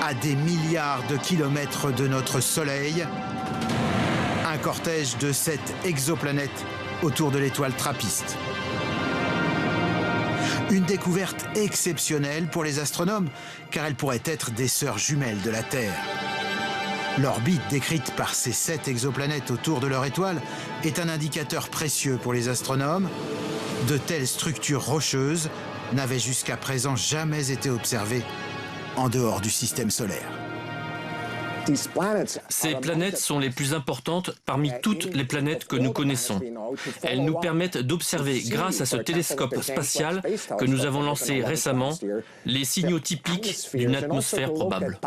à des milliards de kilomètres de notre Soleil, un cortège de 7 exoplanètes autour de l'étoile trappiste. Une découverte exceptionnelle pour les astronomes, car elles pourraient être des sœurs jumelles de la Terre. L'orbite décrite par ces 7 exoplanètes autour de leur étoile est un indicateur précieux pour les astronomes. De telles structures rocheuses n'avaient jusqu'à présent jamais été observées en dehors du système solaire. Ces planètes sont les plus importantes parmi toutes les planètes que nous connaissons. Elles nous permettent d'observer, grâce à ce télescope spatial que nous avons lancé récemment, les signaux typiques d'une atmosphère probable.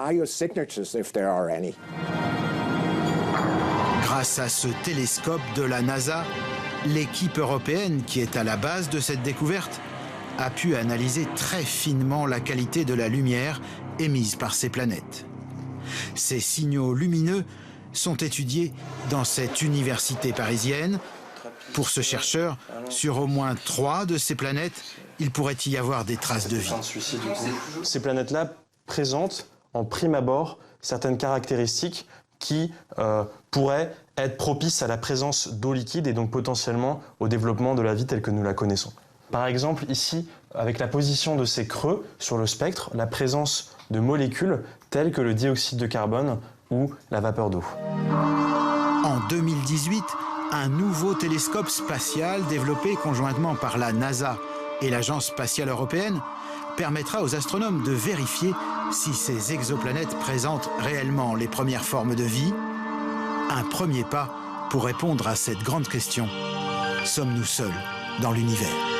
Grâce à ce télescope de la NASA, l'équipe européenne qui est à la base de cette découverte a pu analyser très finement la qualité de la lumière émise par ces planètes. Ces signaux lumineux sont étudiés dans cette université parisienne. Pour ce chercheur, sur au moins 3 de ces planètes, il pourrait y avoir des traces de vie. Ces planètes-là présentent en prime abord certaines caractéristiques qui pourraient être propices à la présence d'eau liquide et donc potentiellement au développement de la vie telle que nous la connaissons. Par exemple, ici, avec la position de ces creux sur le spectre, la présence de molécules telles que le dioxyde de carbone ou la vapeur d'eau. En 2018, un nouveau télescope spatial développé conjointement par la NASA et l'Agence spatiale européenne permettra aux astronomes de vérifier si ces exoplanètes présentent réellement les premières formes de vie. Un premier pas pour répondre à cette grande question. Sommes-nous seuls dans l'univers ?